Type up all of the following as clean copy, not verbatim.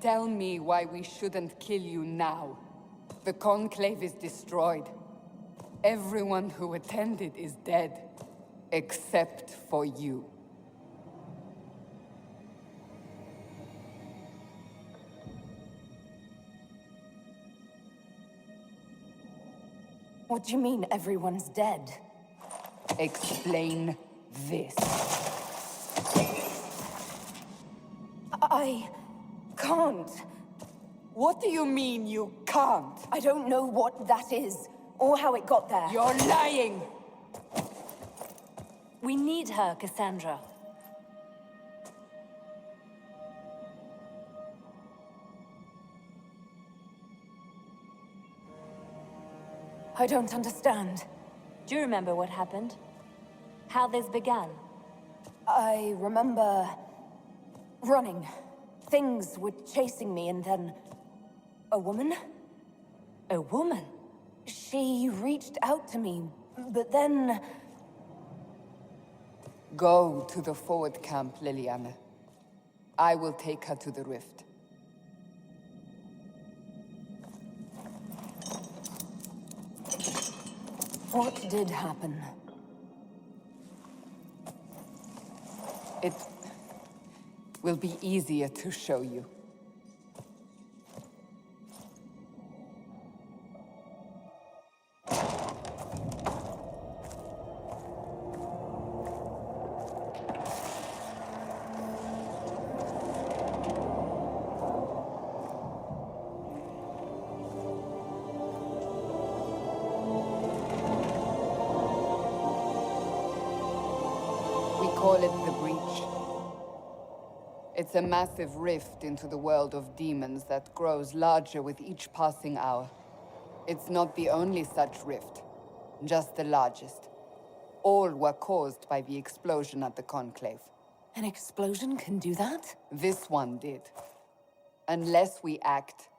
Tell me why we shouldn't kill you now. The Conclave is destroyed. Everyone who attended is dead. Except for you. What do you mean everyone's dead? Explain this. I can't. What do you mean you can't? I don't know what that is, or how it got there. You're lying! We need her, Cassandra. I don't understand. Do you remember what happened? How this began? I remember... running. Things were chasing me, and then... a woman? A woman? She reached out to me, but then... Go to the forward camp, Liliana. I will take her to the rift. What did happen? It will be easier to show you. Call it the Breach. It's a massive rift into the world of demons that grows larger with each passing hour. It's not the only such rift, just the largest. All were caused by the explosion at the Conclave. An explosion can do that? This one did. Unless we act,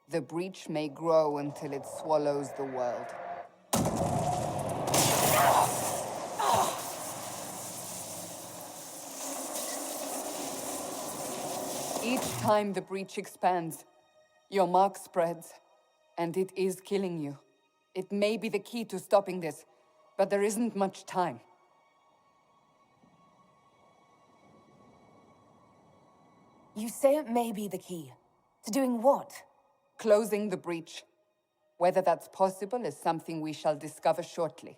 the Breach may grow until it swallows the world. Each time the Breach expands, your mark spreads, and it is killing you. It may be the key to stopping this, but there isn't much time. You say it may be the key. To doing what? Closing the Breach. Whether that's possible is something we shall discover shortly.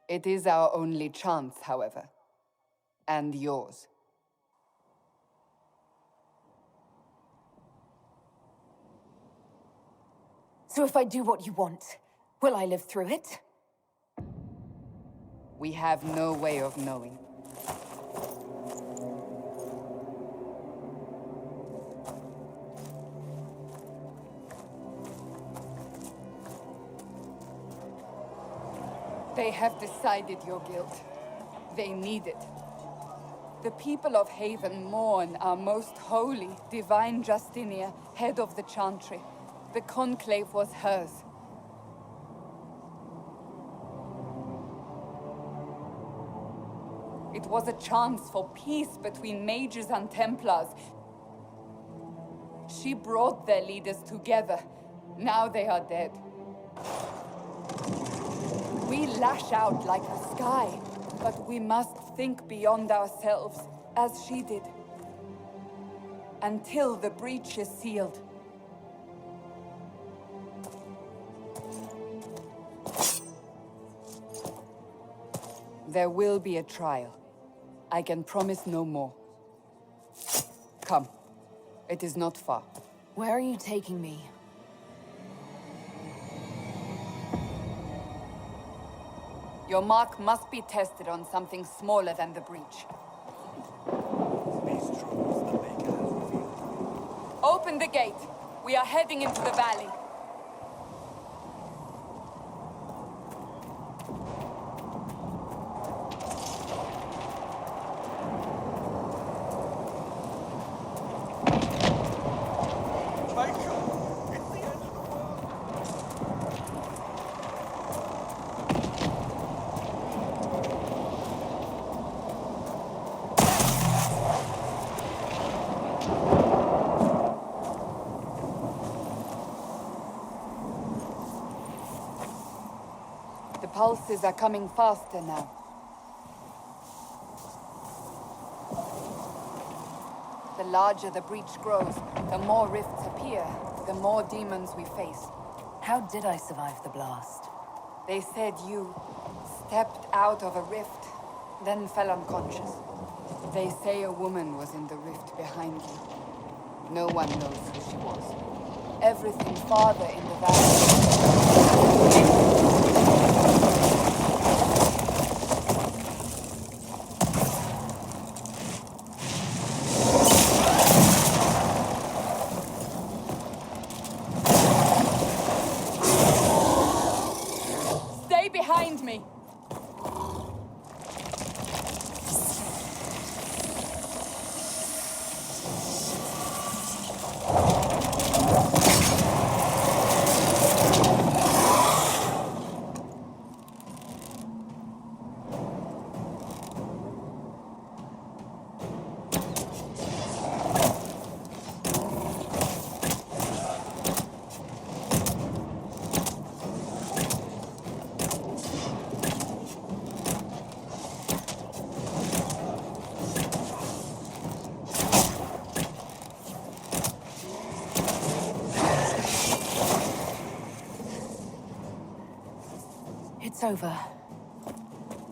It is our only chance, however. And yours. So if I do what you want, will I live through it? We have no way of knowing. They have decided your guilt. They need it. The people of Haven mourn our most holy, divine Justinia, head of the Chantry. The Conclave was hers. It was a chance for peace between mages and Templars. She brought their leaders together. Now they are dead. We lash out like the sky, but we must think beyond ourselves, as she did. Until the Breach is sealed. There will be a trial. I can promise no more. Come. It is not far. Where are you taking me? Your mark must be tested on something smaller than the Breach. Open the gate. We are heading into the valley. pulses are coming faster now. The larger the breach grows, the more rifts appear, the more demons we face. How did I survive the blast? They said you stepped out of a rift, then fell unconscious. They say a woman was in the rift behind you. No one knows who she was. Everything farther in the valley. Behind me! It's over.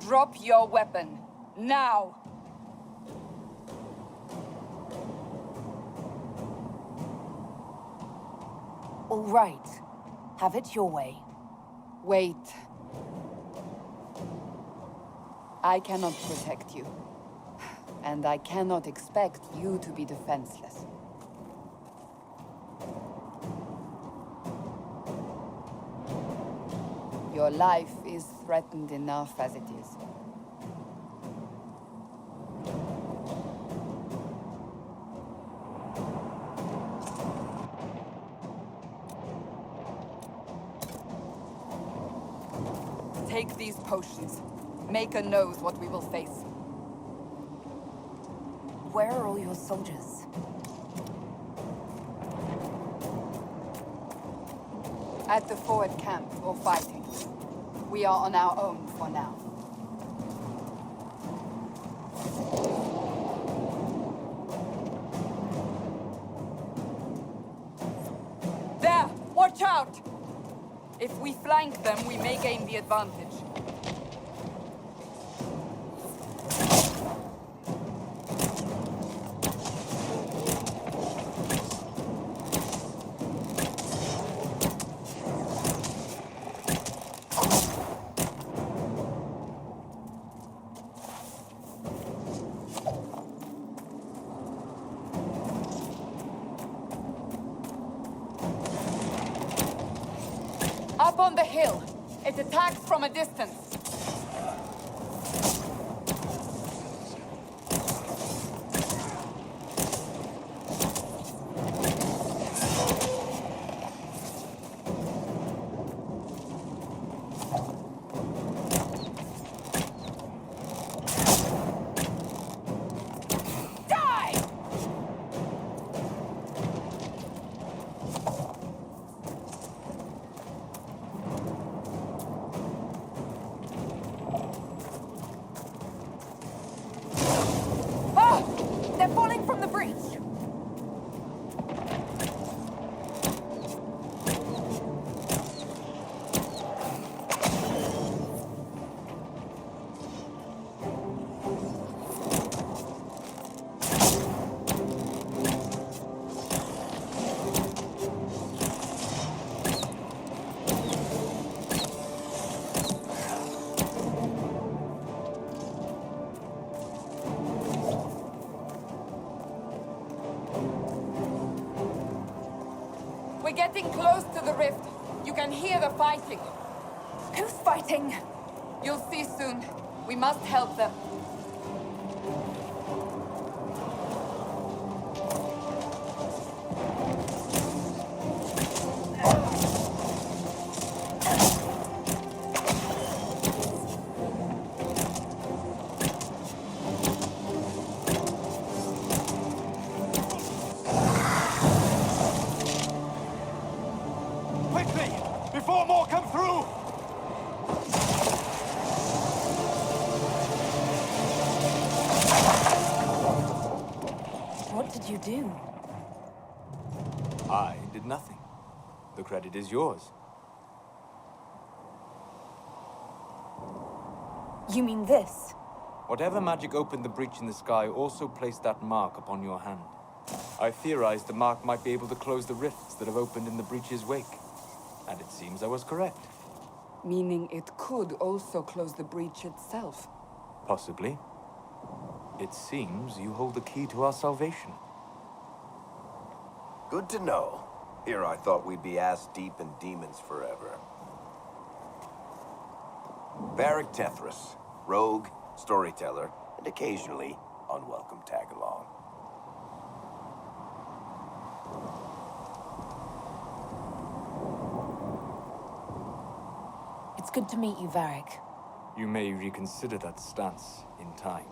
Drop your weapon. Now! All right. Have it your way. Wait. I cannot protect you. And I cannot expect you to be defenseless. Your life is threatened enough as it is. Take these potions. Maker knows what we will face. Where are all your soldiers? At the forward camp, or fighting. We are on our own for now. There! Watch out! If we flank them, we may gain the advantage. Up on the hill. It attacks from a distance. They're falling from the breach! We're getting close to the rift. You can hear the fighting. Who's fighting? You'll see soon. We must help them. Quickly! Before more come through! you do? I did nothing. The credit is yours. You mean this? Whatever magic opened the breach in the sky also placed that mark upon your hand. I theorized the mark might be able to close the rifts that have opened in the breach's wake. And it seems I was correct. Meaning it could also close the breach itself. Possibly. It seems you hold the key to our salvation. Good to know. Here I thought we'd be ass-deep in demons forever. Varric Tethras, rogue, storyteller, and occasionally unwelcome tag-along. It's good to meet you, Varric. You may reconsider that stance in time.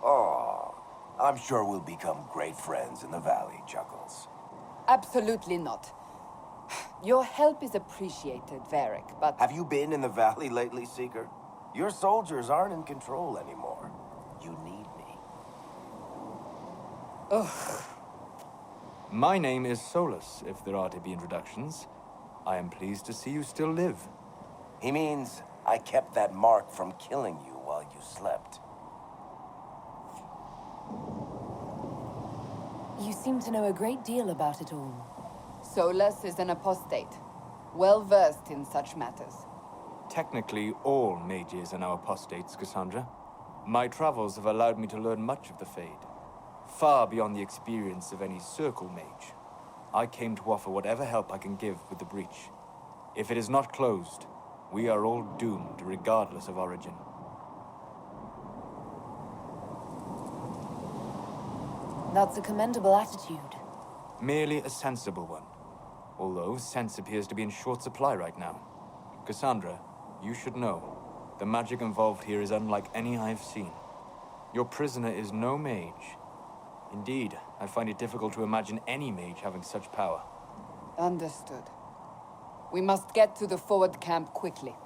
Oh, I'm sure we'll become great friends in the valley, Chuckles. Absolutely not. Your help is appreciated, Varric, but... Have you been in the valley lately, Seeker? Your soldiers aren't in control anymore. You need me. Ugh. My name is Solus, if there are to be introductions. I am pleased to see you still live. He means I kept that mark from killing you while you slept. You seem to know a great deal about it all. Solus is an apostate, well-versed in such matters. Technically, all mages are now apostates, Cassandra. My travels have allowed me to learn much of the Fade, far beyond the experience of any circle mage. I came to offer whatever help I can give with the breach. If it is not closed, we are all doomed, regardless of origin. That's a commendable attitude. Merely a sensible one. Although sense appears to be in short supply right now. Cassandra, you should know. The magic involved here is unlike any I've seen. Your prisoner is no mage. Indeed, I find it difficult to imagine any mage having such power. Understood. We must get to the forward camp quickly.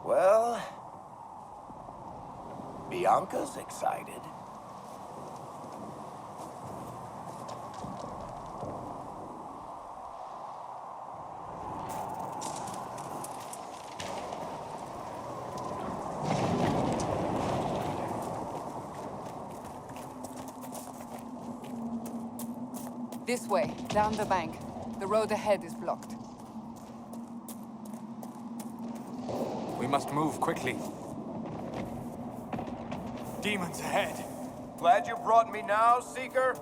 Well... Bianca's excited. This way, down the bank. The road ahead is blocked. We must move quickly. Demons ahead! Glad you brought me now, Seeker?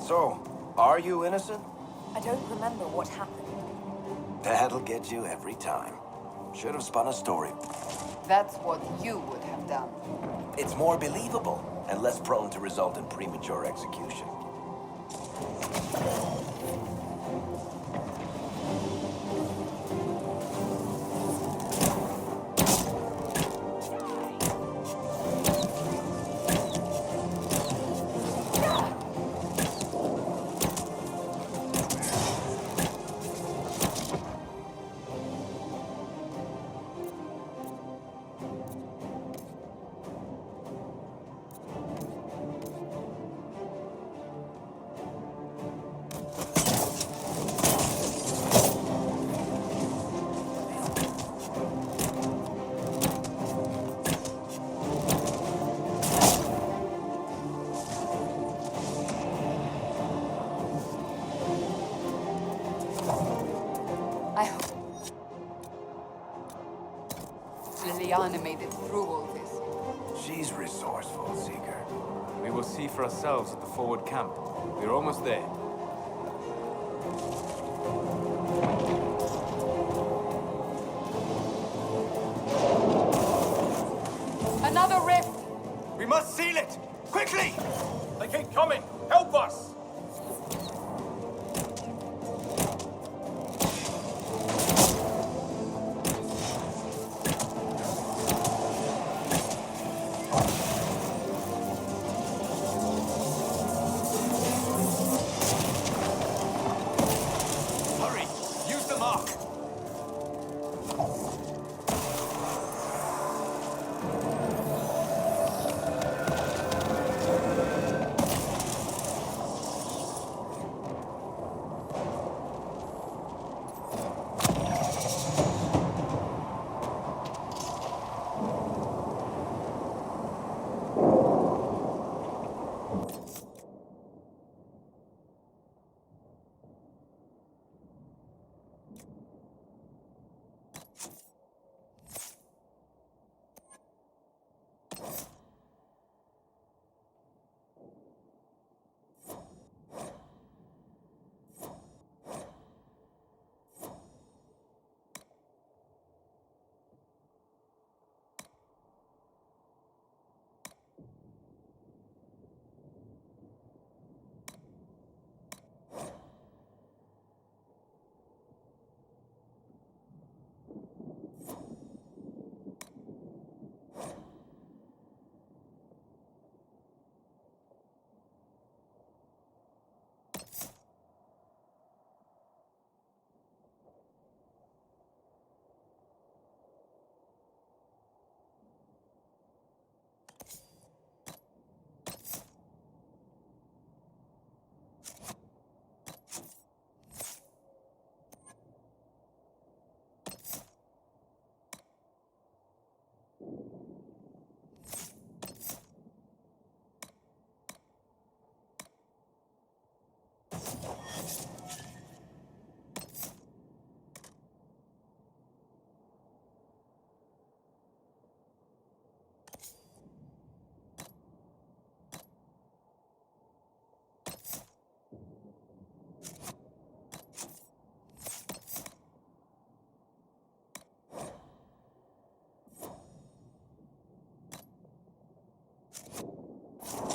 So, are you innocent? I don't remember what happened. That'll get you every time. Should have spun a story. That's what you would have done. It's more believable and less prone to result in premature execution. I hope Liliana made it through all this. She's resourceful, Seeker. We will see for ourselves at the forward camp. We're almost there. Another rift! We must seal it! Quickly! They keep coming! Help us! Hurry! Use the mark!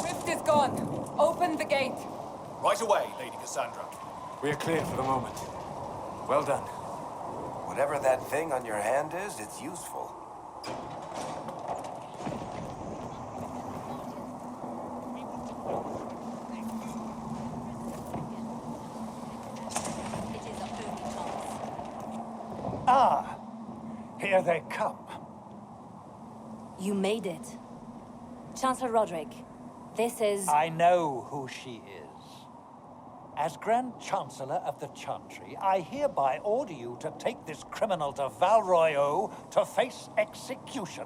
Rift is gone. Open the gate. Right away, Lady Cassandra. We are clear for the moment. Well done. Whatever that thing on your hand is, it's useful. Ah, here they come. You made it. Chancellor Roderick, this is... I know who she is. As Grand Chancellor of the Chantry, I hereby order you to take this criminal to Val Royeaux to face execution.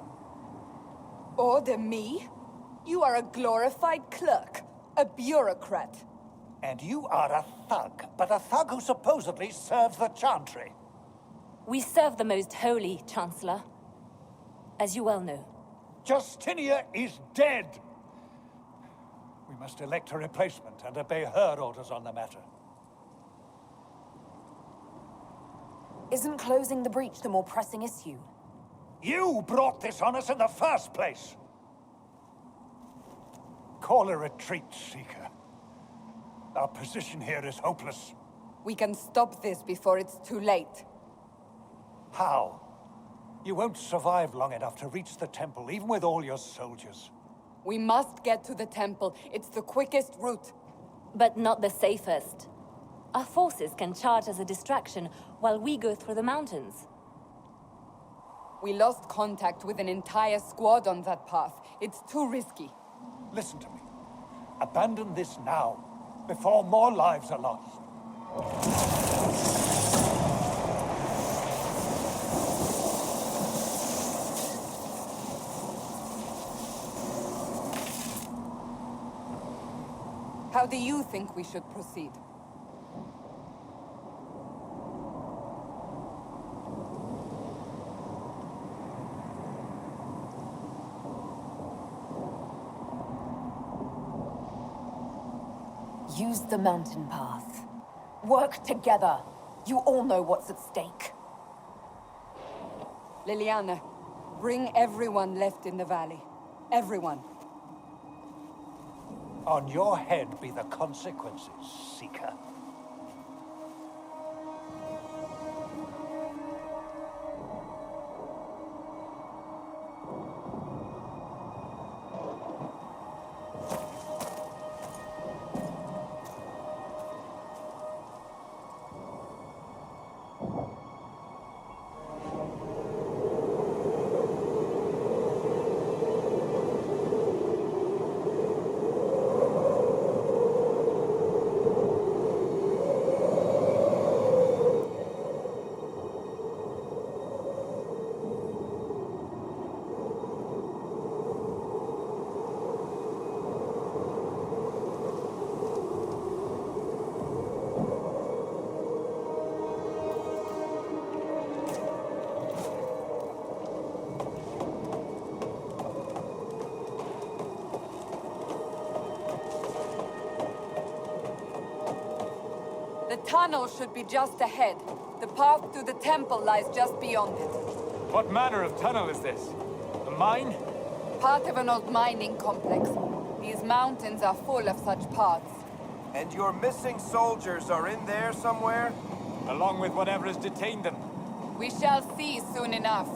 Order me? You are a glorified clerk, a bureaucrat. And you are a thug, but a thug who supposedly serves the Chantry. We serve the most holy, Chancellor. As you well know. Justinia is dead. We must elect a replacement and obey her orders on the matter. Isn't closing the breach the more pressing issue? You brought this on us in the first place! Call a retreat, Seeker. Our position here is hopeless. We can stop this before it's too late. How? You won't survive long enough to reach the temple, even with all your soldiers. We must get to the temple. It's the quickest route. But not the safest. Our forces can charge as a distraction while we go through the mountains. We lost contact with an entire squad on that path. It's too risky. Listen to me. Abandon this now, before more lives are lost. How do you think we should proceed? Use the mountain path. Work together. You all know what's at stake. Liliana, bring everyone left in the valley. Everyone. On your head be the consequences, Seeker. The tunnel should be just ahead. The path to the temple lies just beyond it. What manner of tunnel is this? A mine? Part of an old mining complex. These mountains are full of such paths. And your missing soldiers are in there somewhere? Along with whatever has detained them. We shall see soon enough.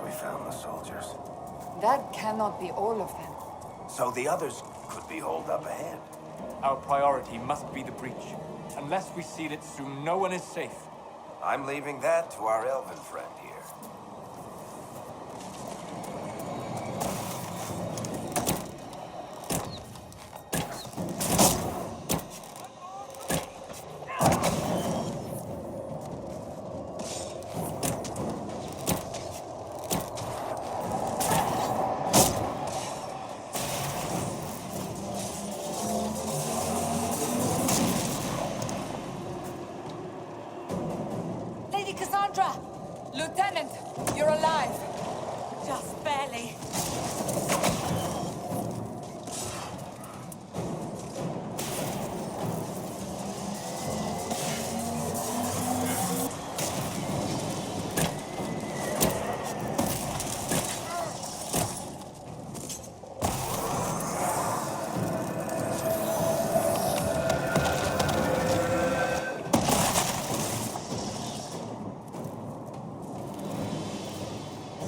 we found the soldiers. That cannot be all of them. So the others could be holed up ahead. Our priority must be the breach. Unless we seal it soon, no one is safe. I'm leaving that to our elven friend here. Lady Cassandra! Lieutenant, you're alive. Just barely.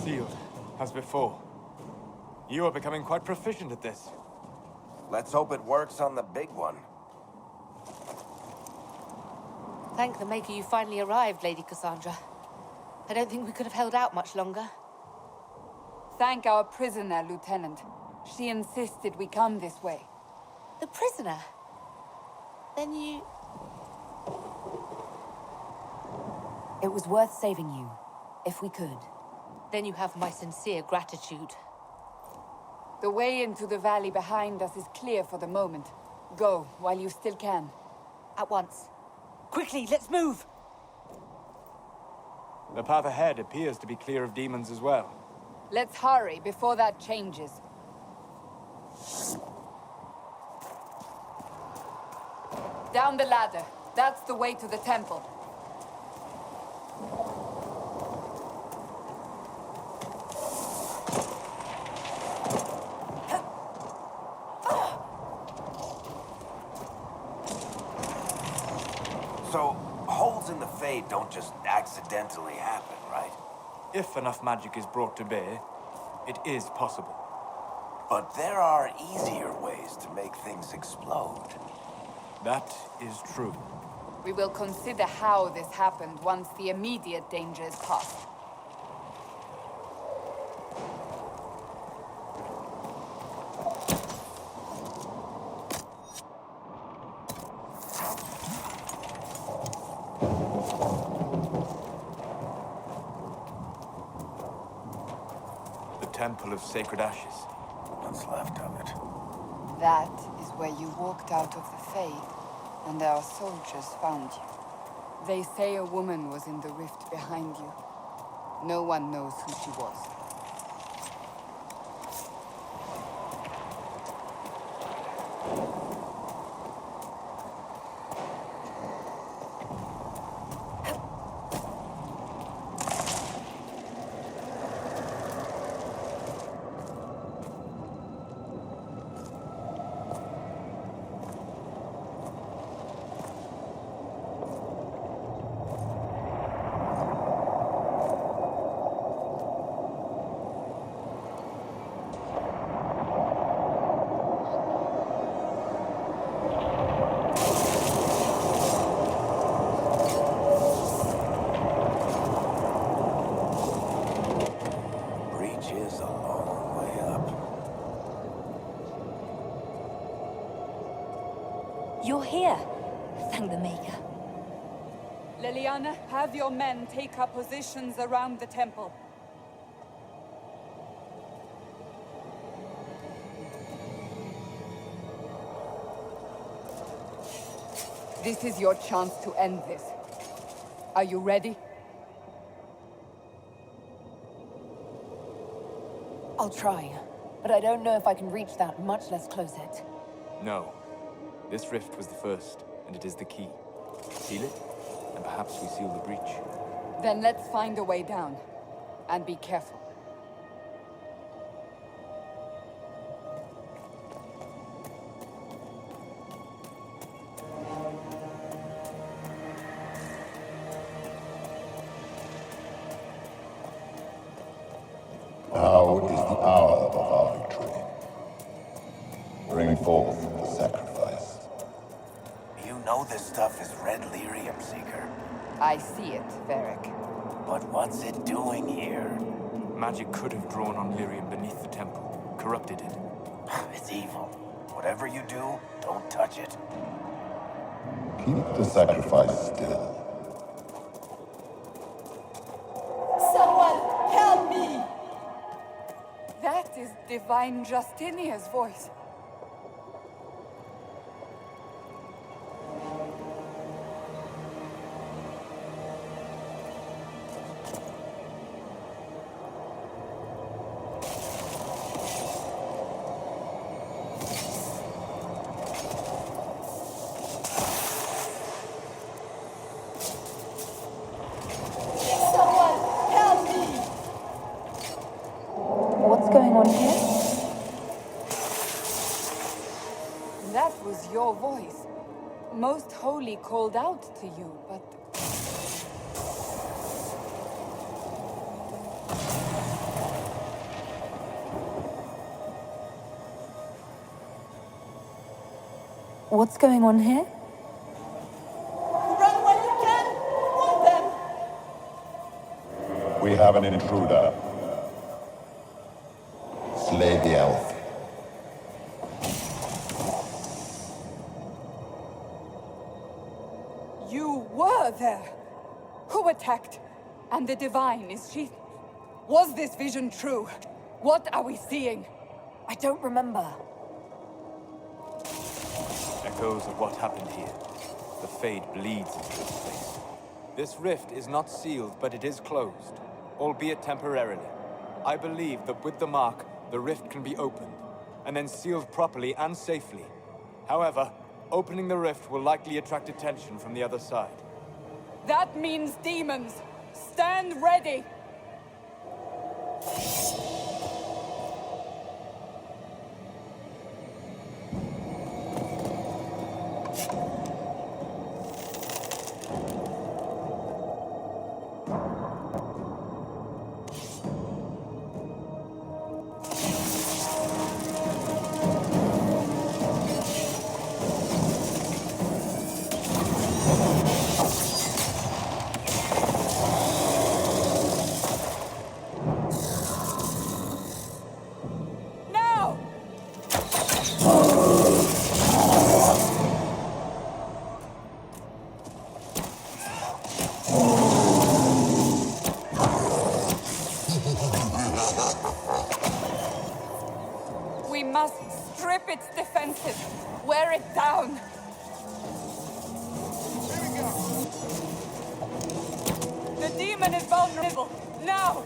Sealed, as before. You are becoming quite proficient at this. Let's hope it works on the big one. Thank the Maker you finally arrived, Lady Cassandra. I don't think we could have held out much longer. Thank our prisoner, Lieutenant. She insisted we come this way. The prisoner? Then you... It was worth saving you, if we could. Then you have my sincere gratitude. The way into the valley behind us is clear for the moment. Go, while you still can. At once. Quickly, let's move! The path ahead appears to be clear of demons as well. Let's hurry before that changes. Down the ladder. That's the way to the temple. So, holes in the Fade don't just accidentally happen, right? If enough magic is brought to bear, it is possible. But there are easier ways to make things explode. That is true. We will consider how this happened once the immediate danger is past. The Temple of Sacred Ashes. What's left of it? That is where you walked out of the Fade, and our soldiers found you. They say a woman was in the rift behind you. No one knows who she was. Breach is a long way up. You're here. Thank the Maker. Leliana, have your men take up positions around the temple. This is your chance to end this. Are you ready? I'll try, but I don't know if I can reach that, much less close it. No. This rift was the first, and it is the key. Seal it, and perhaps we seal the breach. Then let's find a way down. And be careful. Now is the hour of our victory. Bring forth the sacrifice. You know this stuff is red lyrium, Seeker. I see it, Varric. But what's it doing here? Magic could have drawn on lyrium beneath the temple, corrupted it. It's evil. Whatever you do, don't touch it. Keep the sacrifice still. Someone help me! That is Divine Justinia's voice. Someone help me! What's going on here? That was your voice. Most Holy called out to you, but... What's going on here? Run while you can! Warn them! We have an intruder. Slay the elf. You were there! Who attacked? And the Divine, is she... Was this vision true? What are we seeing? I don't remember. Echoes of what happened here. The Fade bleeds into this place. This rift is not sealed, but it is closed, albeit temporarily. I believe that with the mark, the rift can be opened, and then sealed properly and safely. However, opening the rift will likely attract attention from the other side. That means demons! Stand ready! Now! We must strip its defenses. Wear it down. The demon is vulnerable. Now!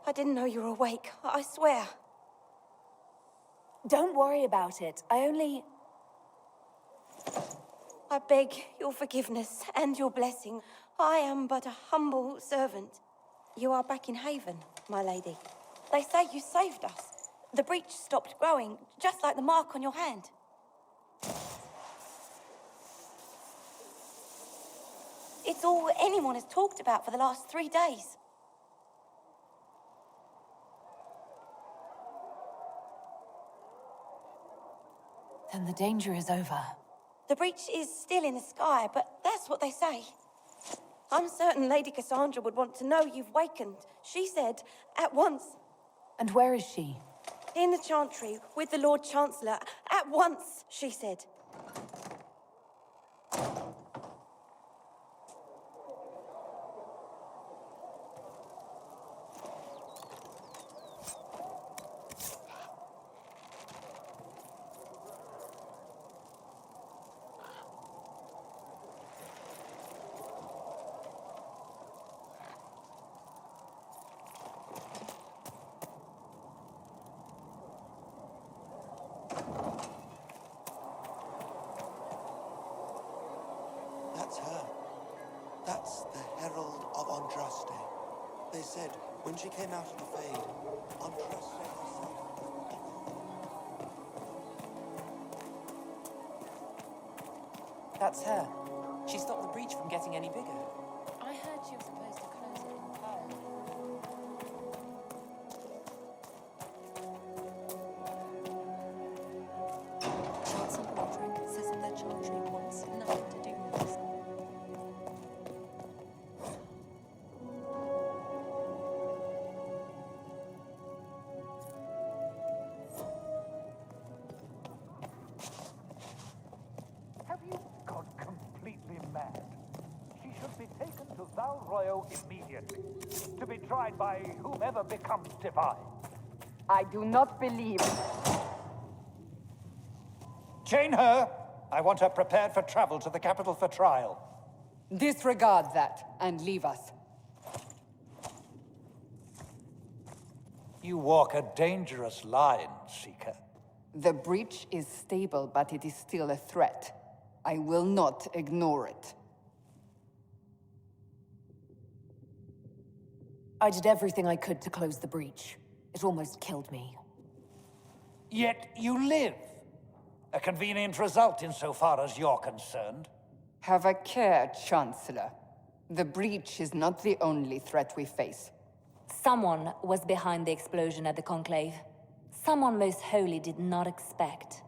I didn't know you were awake. I swear. Don't worry about it. I beg your forgiveness and your blessing. I am but a humble servant. You are back in Haven, my lady. They say you saved us. The breach stopped growing, just like the mark on your hand. It's all anyone has talked about for the last 3 days. Then the danger is over. The breach is still in the sky, but that's what they say. I'm certain Lady Cassandra would want to know you've wakened. She said, at once. And where is she? In the Chantry, with the Lord Chancellor. At once, she said. That's her. That's the Herald of Andraste. They said when she came out of the Fade, Andraste herself. That's her. She stopped the breach from getting any bigger. I heard she was supposed to close it in power. Chancellor Roderick says that the Chantry wants nothing to do with this. Have you gone completely mad? She should be taken to Val Royo immediately, to be tried by whomever becomes divine. I do not believe. Chain her! I want her prepared for travel to the capital for trial. Disregard that and leave us. You walk a dangerous line, Seeker. The breach is stable, but it is still a threat. I will not ignore it. I did everything I could to close the breach. It almost killed me. Yet you live. A convenient result insofar as you're concerned. Have a care, Chancellor. The breach is not the only threat we face. Someone was behind the explosion at the Conclave. Someone most holy did not expect.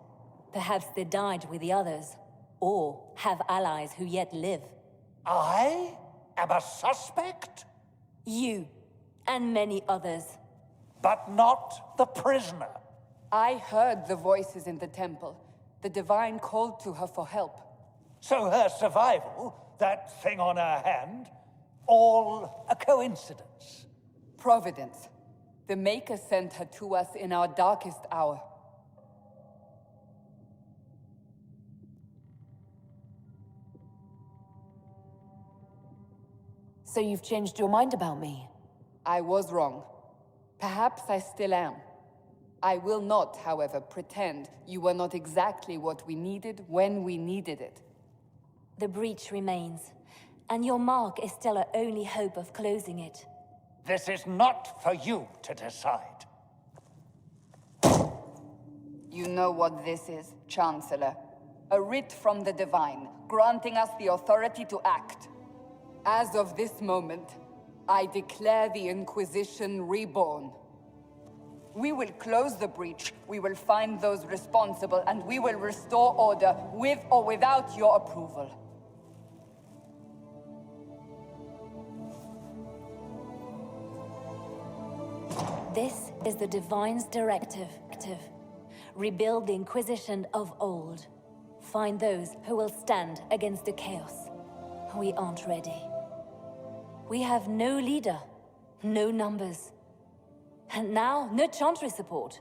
Perhaps they died with the others, or have allies who yet live. I am a suspect? You, and many others. But not the prisoner. I heard the voices in the temple. The Divine called to her for help. So her survival, that thing on her hand, all a coincidence. Providence. The Maker sent her to us in our darkest hour. So you've changed your mind about me? I was wrong. Perhaps I still am. I will not, however, pretend you were not exactly what we needed when we needed it. The breach remains, and your mark is still our only hope of closing it. This is not for you to decide. You know what this is, Chancellor. A writ from the Divine, granting us the authority to act. As of this moment, I declare the Inquisition reborn. We will close the breach, we will find those responsible, and we will restore order, with or without your approval. This is the Divine's directive. Rebuild the Inquisition of old. Find those who will stand against the chaos. We aren't ready. We have no leader, no numbers. And now, no Chantry support.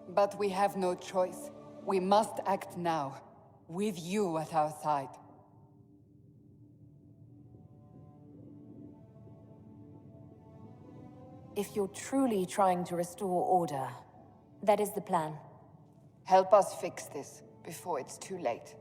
But we have no choice. We must act now, with you at our side. If you're truly trying to restore order... That is the plan. Help us fix this before it's too late.